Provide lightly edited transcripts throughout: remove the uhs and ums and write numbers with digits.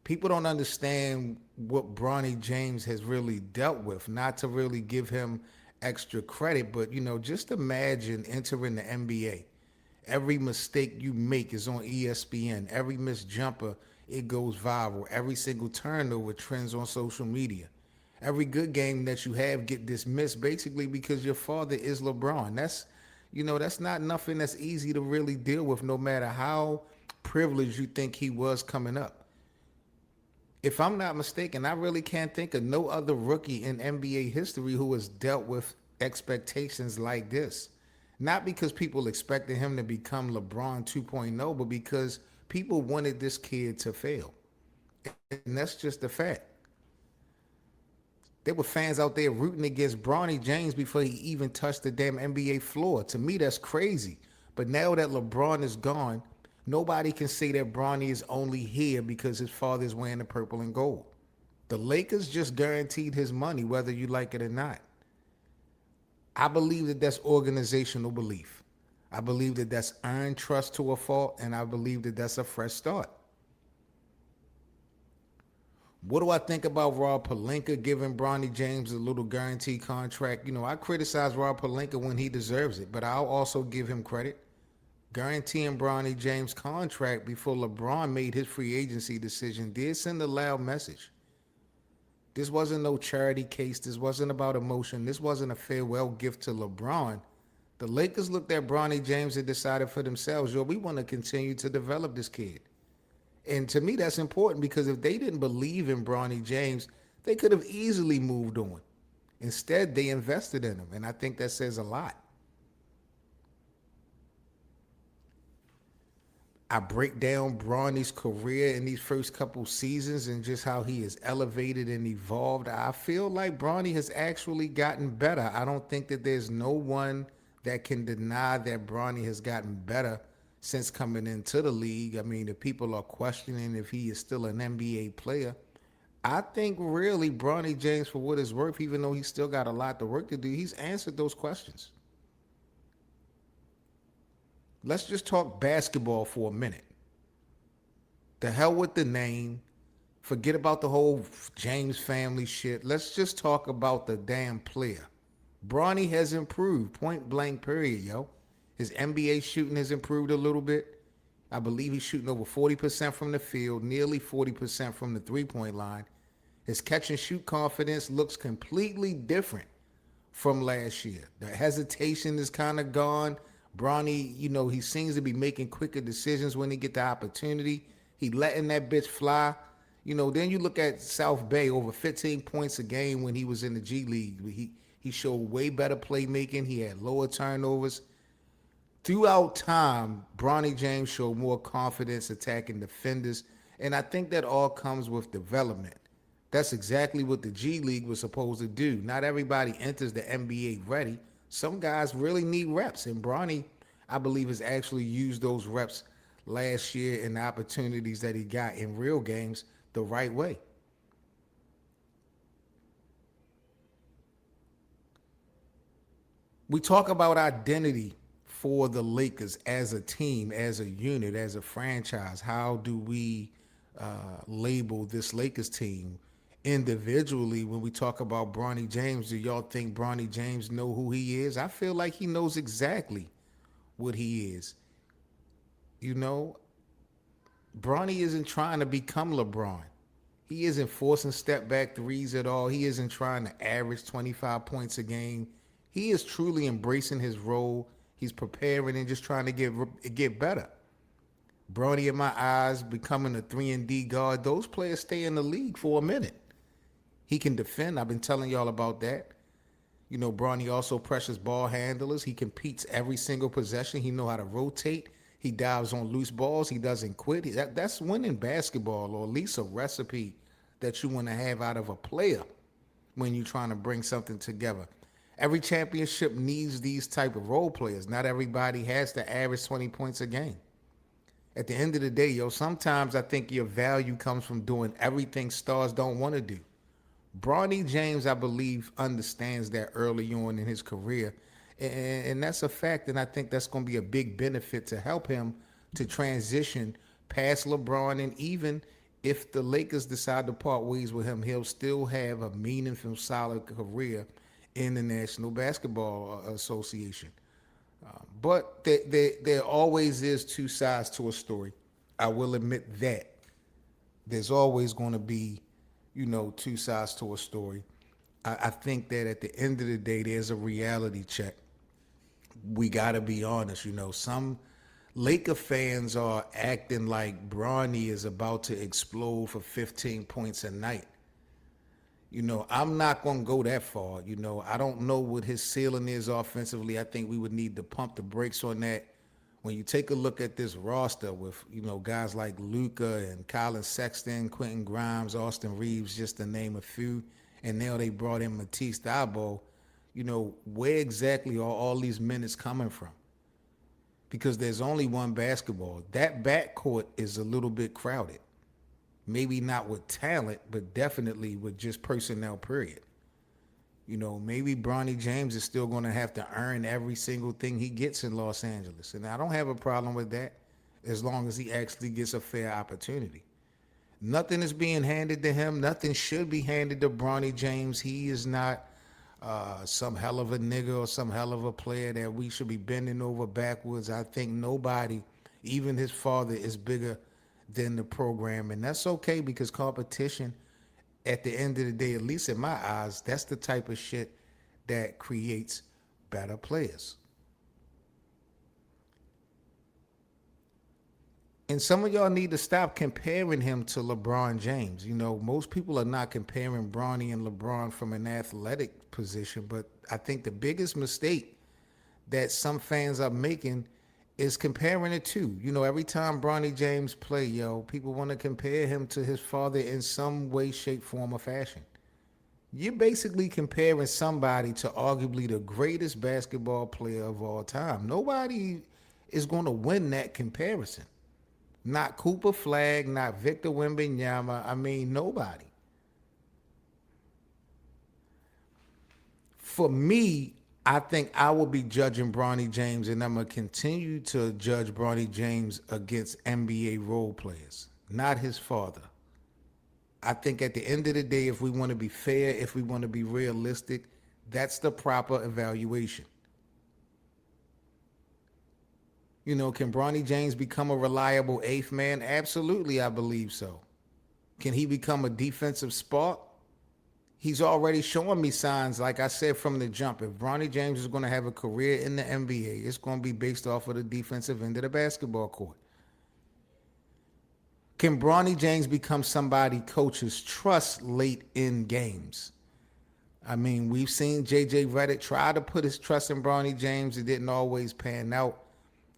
People don't understand what Bronny James has really dealt with. Not to really give him extra credit, but just imagine entering the NBA. Every mistake you make is on ESPN. Every missed jumper, it goes viral. Every single turnover trends on social media. Every good game that you have get dismissed basically because your father is LeBron. That's not nothing that's easy to really deal with, no matter how privileged you think he was coming up. If I'm not mistaken, I really can't think of no other rookie in NBA history who has dealt with expectations like this. Not because people expected him to become LeBron 2.0, but because people wanted this kid to fail. And that's just a fact. There were fans out there rooting against Bronny James before he even touched the damn NBA floor. To me, that's crazy. But now that LeBron is gone, nobody can say that Bronny is only here because his father is wearing the purple and gold. The Lakers just guaranteed his money, whether you like it or not. I believe that that's organizational belief. I believe that that's earned trust to a fault, and I believe that that's a fresh start. What do I think about Rob Pelinka giving Bronny James a little guarantee contract? I criticize Rob Pelinka when he deserves it, but I'll also give him credit. Guaranteeing Bronny James' contract before LeBron made his free agency decision did send a loud message. This wasn't no charity case. This wasn't about emotion. This wasn't a farewell gift to LeBron. The Lakers looked at Bronny James and decided for themselves, we want to continue to develop this kid. And to me, that's important because if they didn't believe in Bronny James, they could have easily moved on. Instead, they invested in him, and I think that says a lot. I break down Bronny's career in these first couple seasons and just how he has elevated and evolved. I feel like Bronny has actually gotten better. I don't think that there's no one that can deny that Bronny has gotten better since coming into the league. I mean, if people are questioning if he is still an NBA player, I think really Bronny James, for what it's worth, even though he's still got a lot of work to do, he's answered those questions. Let's just talk basketball for a minute. The hell with the name. Forget about the whole James family shit. Let's just talk about the damn player. Bronny has improved, point blank, period, yo. His NBA shooting has improved a little bit. I believe he's shooting over 40% from the field, nearly 40% from the three-point line. His catch and shoot confidence looks completely different from last year. The hesitation is kind of gone. Bronny, he seems to be making quicker decisions when he get the opportunity. He letting that bitch fly. Then you look at South Bay, over 15 points a game when he was in the G League. He showed way better playmaking. He had lower turnovers. Throughout time, Bronny James showed more confidence attacking defenders, and I think that all comes with development. That's exactly what the G League was supposed to do. Not everybody enters the NBA ready. Some guys really need reps, and Bronny, I believe, has actually used those reps last year and the opportunities that he got in real games the right way. We talk about identity for the Lakers as a team, as a unit, as a franchise. How do we label this Lakers team individually? When we talk about Bronny James, do y'all think Bronny James know who he is? I feel like he knows exactly what he is. You know, Bronny isn't trying to become LeBron. He isn't forcing step back threes at all. He isn't trying to average 25 points a game. He is truly embracing his role. He's preparing and just trying to get better. Bronny, in my eyes, becoming a 3-and-D guard, those players stay in the league for a minute. He can defend. I've been telling y'all about that. Bronny also pressures ball handlers. He competes every single possession. He know how to rotate. He dives on loose balls. He doesn't quit. That's winning basketball, or at least a recipe that you want to have out of a player when you're trying to bring something together. Every championship needs these type of role players. Not everybody has to average 20 points a game. At the end of the day, sometimes I think your value comes from doing everything stars don't want to do. Bronny James, I believe, understands that early on in his career. And that's a fact, and I think that's going to be a big benefit to help him to transition past LeBron and even if the Lakers decide to part ways with him, he'll still have a meaningful, solid career in the National Basketball Association. But there always is two sides to a story. I will admit that. There's always going to be, two sides to a story. I think that at the end of the day, there's a reality check. We got to be honest. Some Laker fans are acting like Bronny is about to explode for 15 points a night. I'm not going to go that far. I don't know what his ceiling is offensively. I think we would need to pump the brakes on that. When you take a look at this roster with, guys like Luka and Colin Sexton, Quentin Grimes, Austin Reeves, just to name a few, and now they brought in Matisse Thybulle, where exactly are all these minutes coming from? Because there's only one basketball. That backcourt is a little bit crowded. Maybe not with talent, but definitely with just personnel, period. Maybe Bronny James is still going to have to earn every single thing he gets in Los Angeles. And I don't have a problem with that as long as he actually gets a fair opportunity. Nothing is being handed to him. Nothing should be handed to Bronny James. He is not some hell of a nigga or some hell of a player that we should be bending over backwards. I think nobody, even his father, is bigger than the program. And that's okay because competition, at the end of the day, at least in my eyes, that's the type of shit that creates better players. And some of y'all need to stop comparing him to LeBron James. Most people are not comparing Bronny and LeBron from an athletic position, but I think the biggest mistake that some fans are making is comparing the two. Every time Bronny James play, people want to compare him to his father in some way, shape, form, or fashion. You're basically comparing somebody to arguably the greatest basketball player of all time. Nobody is going to win that comparison. Not Cooper Flagg, not Victor Wembanyama. I mean, nobody. For me, I think I will be judging Bronny James, and I'm going to continue to judge Bronny James against NBA role players, not his father. I think at the end of the day, if we want to be fair, if we want to be realistic, that's the proper evaluation. Can Bronny James become a reliable eighth man? Absolutely, I believe so. Can he become a defensive spark? He's already showing me signs, like I said from the jump. If Bronny James is going to have a career in the NBA, it's going to be based off of the defensive end of the basketball court. Can Bronny James become somebody coaches trust late in games? I mean, we've seen J.J. Redick try to put his trust in Bronny James. It didn't always pan out.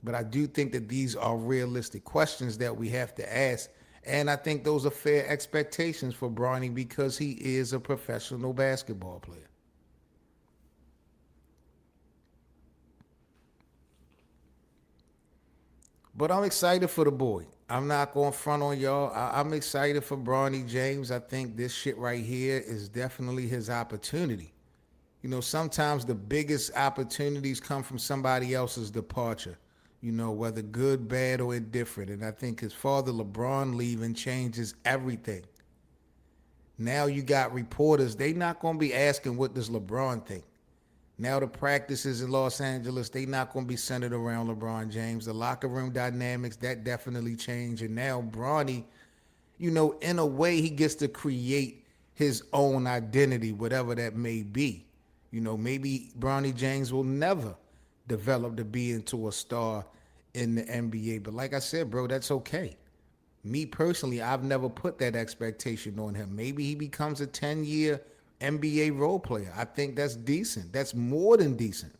But I do think that these are realistic questions that we have to ask. And I think those are fair expectations for Bronny because he is a professional basketball player. But I'm excited for the boy. I'm not going to front on y'all. I'm excited for Bronny James. I think this shit right here is definitely his opportunity. Sometimes the biggest opportunities come from somebody else's departure. Whether good, bad, or indifferent. And I think his father, LeBron, leaving changes everything. Now you got reporters, they not going to be asking what does LeBron think. Now the practices in Los Angeles, they not going to be centered around LeBron James. The locker room dynamics, that definitely changed. And now Bronny, in a way, he gets to create his own identity, whatever that may be. Maybe Bronny James will never develop to be into a star in the NBA. But like I said, bro, that's okay. Me personally, I've never put that expectation on him. Maybe he becomes a 10-year NBA role player. I think that's decent. That's more than decent.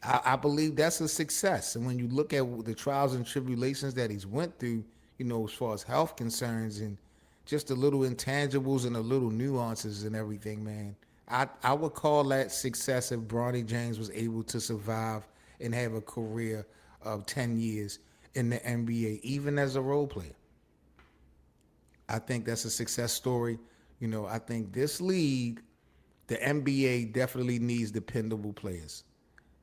I believe that's a success. And when you look at the trials and tribulations that he's went through, as far as health concerns and just the little intangibles and the little nuances and everything, man, I would call that success if Bronny James was able to survive and have a career of 10 years in the NBA, even as a role player. I think that's a success story. I think this league, the NBA definitely needs dependable players.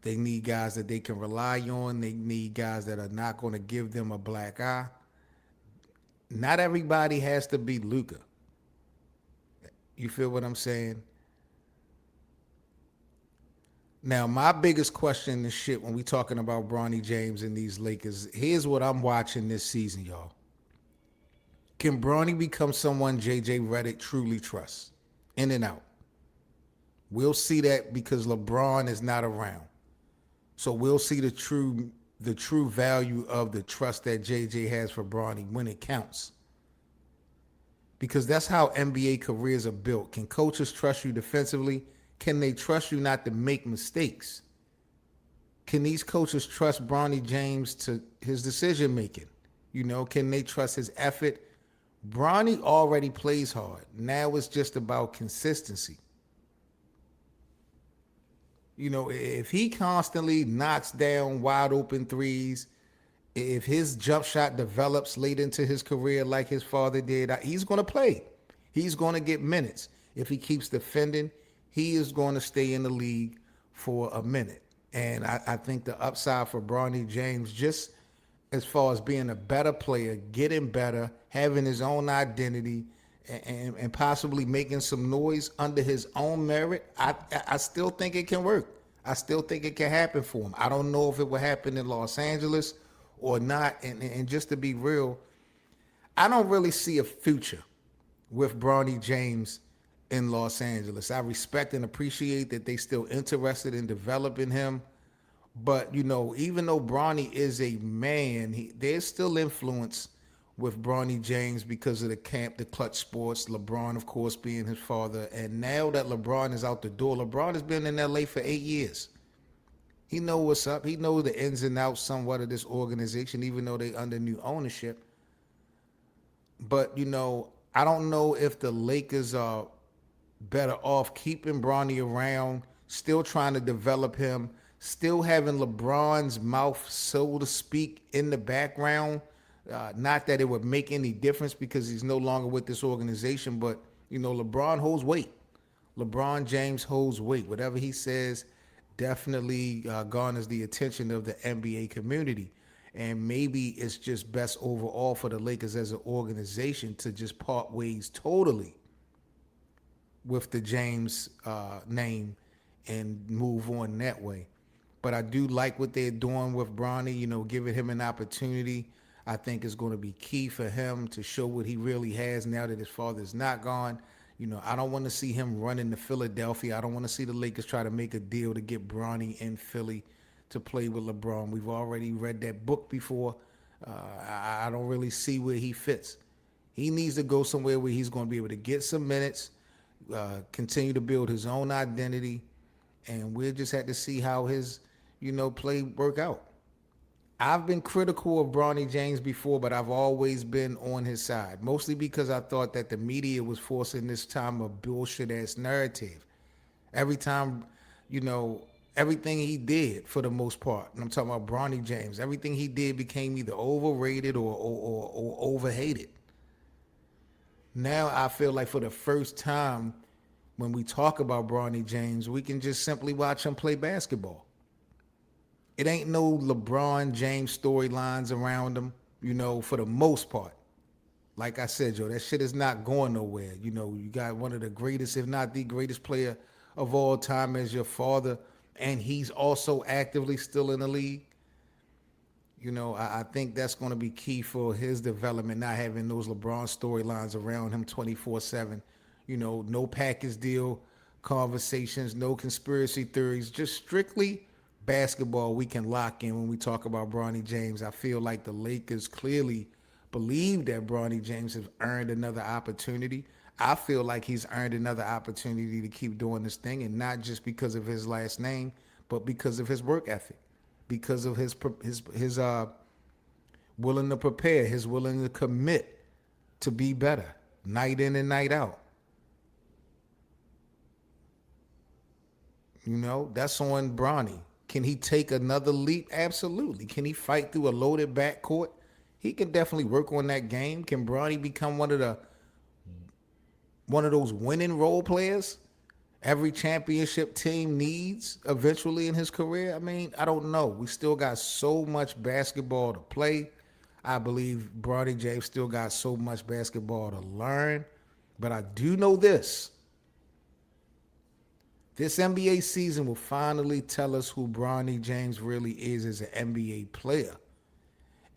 They need guys that they can rely on. They need guys that are not going to give them a black eye. Not everybody has to be Luka. You feel what I'm saying? Now, my biggest question and shit when we talking about Bronny James and these Lakers, here's what I'm watching this season, y'all. Can Bronny become someone JJ Redick truly trusts? In and out. We'll see that because LeBron is not around. So we'll see the true value of the trust that JJ has for Bronny when it counts. Because that's how NBA careers are built. Can coaches trust you defensively? Can they trust you not to make mistakes? Can these coaches trust Bronny James to his decision making? Can they trust his effort? Bronny already plays hard. Now it's just about consistency. If he constantly knocks down wide open threes, if his jump shot develops late into his career like his father did, he's going to play. He's going to get minutes. If he keeps defending, he is going to stay in the league for a minute. And I think the upside for Bronny James, just as far as being a better player, getting better, having his own identity, and possibly making some noise under his own merit, I still think it can work. I still think it can happen for him. I don't know if it will happen in Los Angeles or not. And just to be real, I don't really see a future with Bronny James in Los Angeles. I respect and appreciate that they still interested in developing him. But, even though Bronny is a man, there's still influence with Bronny James because of the clutch sports, LeBron, of course, being his father. And now that LeBron is out the door, LeBron has been in LA for 8 years. He knows what's up. He knows the ins and outs somewhat of this organization, even though they under new ownership. But, I don't know if the Lakers are better off keeping Bronny around, still trying to develop him, still having LeBron's mouth, so to speak, in the background. Not that it would make any difference because he's no longer with this organization, but, LeBron holds weight. LeBron James holds weight. Whatever he says definitely garners the attention of the NBA community. And maybe it's just best overall for the Lakers as an organization to just part ways totally with the James name and move on that way. But I do like what they're doing with Bronny, giving him an opportunity. I think is going to be key for him to show what he really has now that his father's not gone. I don't want to see him running to Philadelphia. I don't want to see the Lakers try to make a deal to get Bronny in Philly to play with LeBron. We've already read that book before. I don't really see where he fits. He needs to go somewhere where he's going to be able to get some minutes, continue to build his own identity, and we'll just have to see how his, play work out. I've been critical of Bronny James before, but I've always been on his side, mostly because I thought that the media was forcing this time a bullshit-ass narrative. Every time, everything he did for the most part, and I'm talking about Bronny James, everything he did became either overrated or overhated. Now I feel like for the first time when we talk about Bronny James, we can just simply watch him play basketball. It ain't no LeBron James storylines around him, for the most part. Like I said, Joe, that shit is not going nowhere. You got one of the greatest, if not the greatest player of all time as your father, and he's also actively still in the league. I think that's going to be key for his development, not having those LeBron storylines around him 24/7. No package deal conversations, no conspiracy theories, just strictly basketball we can lock in when we talk about Bronny James. I feel like the Lakers clearly believe that Bronny James has earned another opportunity. I feel like he's earned another opportunity to keep doing this thing, and not just because of his last name, but because of his work ethic, because of his willing to prepare, his willing to commit to be better, night in and night out. That's on Bronny. Can he take another leap? Absolutely. Can he fight through a loaded backcourt? He can definitely work on that game. Can Bronny become one of those winning role players every championship team needs eventually in his career? I mean, I don't know. We still got so much basketball to play. I believe Bronny James still got so much basketball to learn. But I do know this. This NBA season will finally tell us who Bronny James really is as an NBA player.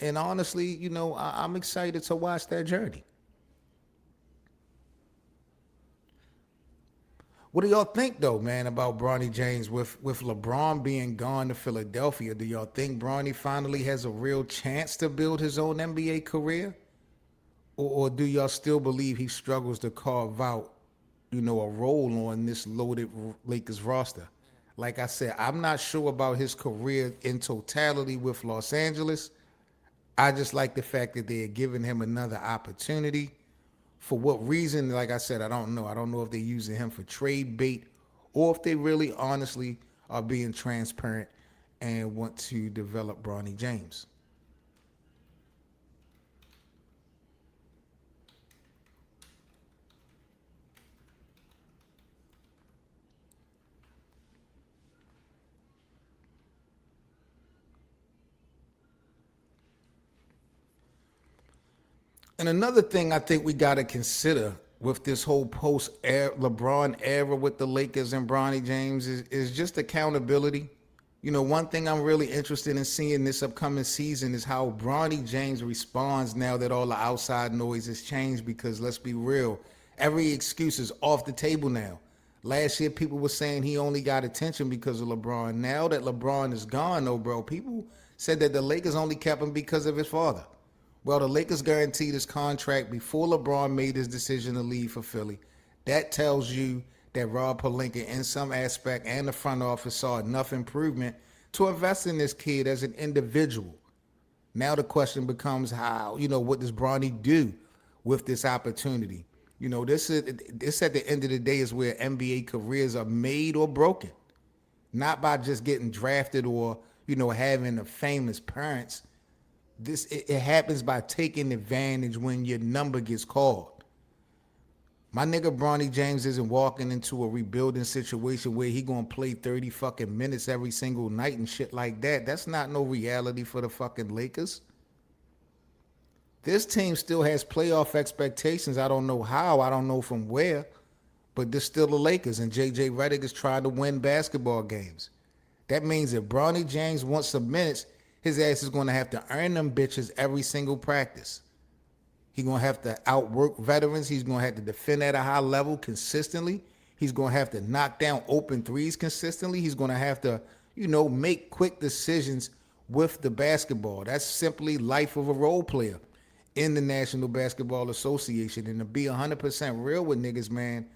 And honestly, I'm excited to watch that journey. What do y'all think though, man, about Bronny James with LeBron being gone to Philadelphia? Do y'all think Bronny finally has a real chance to build his own NBA career? Or do y'all still believe he struggles to carve out, a role on this loaded Lakers roster? Like I said, I'm not sure about his career in totality with Los Angeles. I just like the fact that they're giving him another opportunity. For what reason? Like I said, I don't know. I don't know if they're using him for trade bait or if they really honestly are being transparent and want to develop Bronny James. And another thing I think we got to consider with this whole post LeBron era with the Lakers and Bronny James is just accountability. One thing I'm really interested in seeing this upcoming season is how Bronny James responds now that all the outside noise has changed. Because let's be real, every excuse is off the table now. Last year, people were saying he only got attention because of LeBron. Now that LeBron is gone, though, bro, people said that the Lakers only kept him because of his father. Well, the Lakers guaranteed his contract before LeBron made his decision to leave for Philly. That tells you that Rob Pelinka, in some aspect, and the front office saw enough improvement to invest in this kid as an individual. Now the question becomes how, what does Bronny do with this opportunity? This at the end of the day is where NBA careers are made or broken. Not by just getting drafted or, having a famous parents. It happens by taking advantage when your number gets called. My nigga Bronny James isn't walking into a rebuilding situation where he gonna play 30 fucking minutes every single night and shit like that. That's not no reality for the fucking Lakers. This team still has playoff expectations. I don't know how, I don't know from where, but they're still the Lakers, and JJ Redick is trying to win basketball games. That means if Bronny James wants some minutes, his ass is going to have to earn them bitches every single practice. He's going to have to outwork veterans. He's going to have to defend at a high level consistently. He's going to have to knock down open threes consistently. He's going to have to, make quick decisions with the basketball. That's simply life of a role player in the National Basketball Association. And to be 100% real with niggas, man,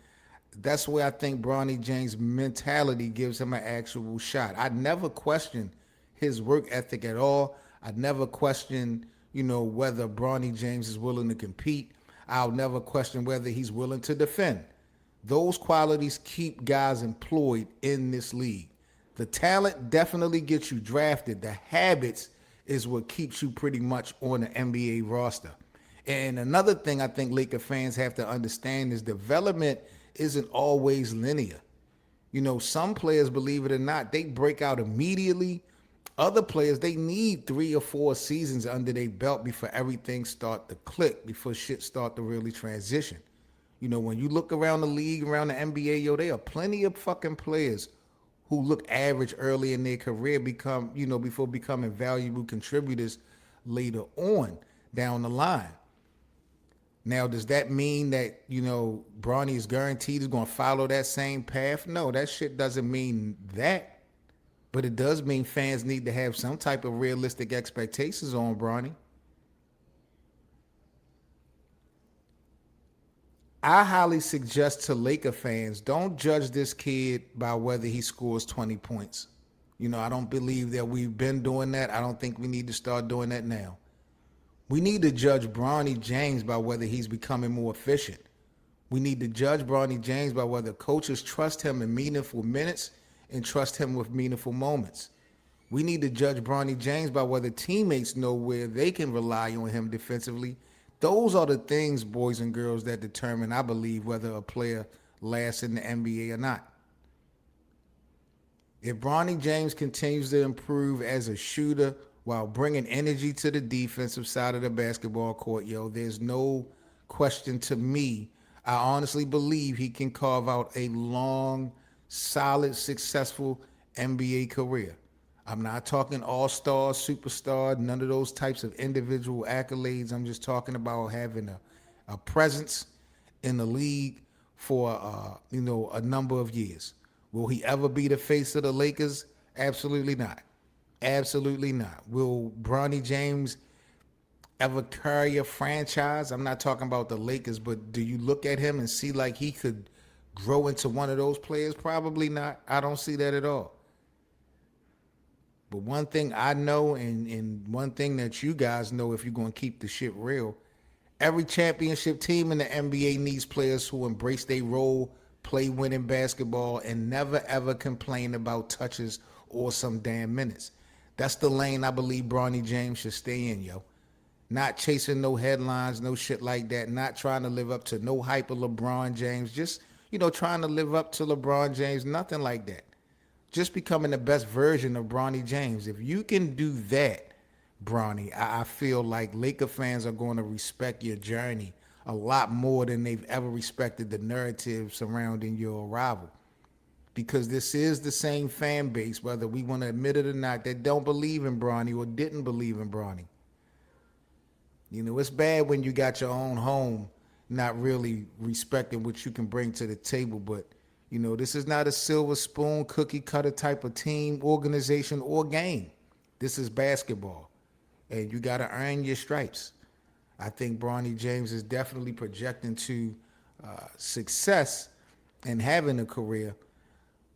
that's where I think Bronny James' mentality gives him an actual shot. I never questioned his work ethic at all. I never questioned, whether Bronny James is willing to compete. I'll never question whether he's willing to defend. Those qualities keep guys employed in this league. The talent definitely gets you drafted. The habits is what keeps you pretty much on the NBA roster. And another thing I think Laker fans have to understand is development isn't always linear. Some players, believe it or not, they break out immediately. Other players, they need 3 or 4 seasons under their belt before everything start to click, before shit start to really transition. When you look around the league, around the NBA, there are plenty of fucking players who look average early in their career before becoming valuable contributors later on down the line. Now, does that mean that, Bronny is guaranteed is going to follow that same path? No, that shit doesn't mean that. But it does mean fans need to have some type of realistic expectations on Bronny. I highly suggest to Laker fans, don't judge this kid by whether he scores 20 points. I don't believe that we've been doing that. I don't think we need to start doing that now. We need to judge Bronny James by whether he's becoming more efficient. We need to judge Bronny James by whether coaches trust him in meaningful minutes and trust him with meaningful moments. We need to judge Bronny James by whether teammates know where they can rely on him defensively. Those are the things, boys and girls, that determine, I believe, whether a player lasts in the NBA or not. If Bronny James continues to improve as a shooter while bringing energy to the defensive side of the basketball court. Yo, there's no question to me. I honestly believe he can carve out a long, solid, successful NBA career. I'm not talking all-star, superstar, none of those types of individual accolades. I'm just talking about having a presence in the league for a number of years. Will he ever be the face of the Lakers? Absolutely not. Absolutely not. Will Bronny James ever carry a franchise? I'm not talking about the Lakers, but do you look at him and see like he could grow into one of those players? Probably not. I don't see that at all. But one thing I know, and one thing that you guys know, if you're going to keep the shit real, every championship team in the NBA needs players who embrace their role, play winning basketball, and never ever complain about touches or some damn minutes. That's the lane I believe Bronny James should stay in, yo. Not chasing no headlines, no shit like that. Not trying to live up to no hype of LeBron James. Just, trying to live up to LeBron James. Nothing like that. Just becoming the best version of Bronny James. If you can do that, Bronny, I feel like Laker fans are going to respect your journey a lot more than they've ever respected the narrative surrounding your arrival. Because this is the same fan base, whether we want to admit it or not, that don't believe in Bronny or didn't believe in Bronny. It's bad when you got your own home not really respecting what you can bring to the table, but this is not a silver spoon, cookie cutter type of team, organization, or game. This is basketball, and you got to earn your stripes. I think Bronny James is definitely projecting to success and having a career,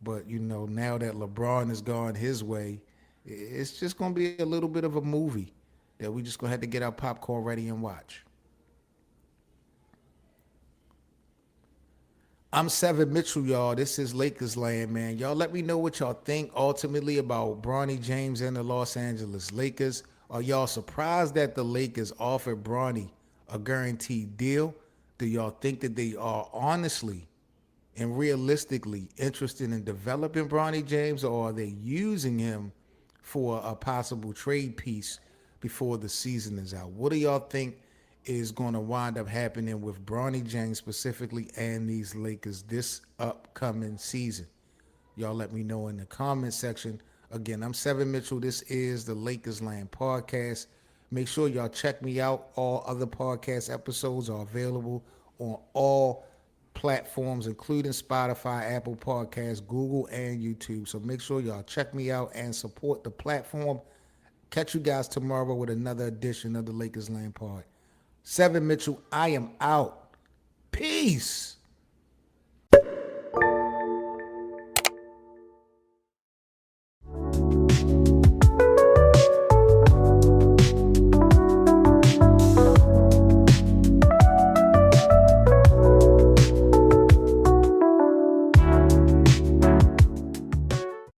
but now that LeBron has gone his way, it's just going to be a little bit of a movie that we just going to have to get our popcorn ready and watch. I'm Seven Mitchell, y'all. This is Lakers land, man. Y'all let me know what y'all think ultimately about Bronny James and the Los Angeles Lakers. Are y'all surprised that the Lakers offered Bronny a guaranteed deal? Do y'all think that they are honestly and realistically interested in developing Bronny James, or are they using him for a possible trade piece before the season is out? What do y'all think is going to wind up happening with Bronny James specifically and these Lakers this upcoming season? Y'all let me know in the comment section. Again, I'm Seven Mitchell. This is the Lakers Land Podcast. Make sure y'all check me out. All other podcast episodes are available on all platforms, including Spotify, Apple Podcasts, Google, and YouTube. So make sure y'all check me out and support the platform. Catch you guys tomorrow with another edition of the Lakers Land Pod. Seven Mitchell, I am out. Peace.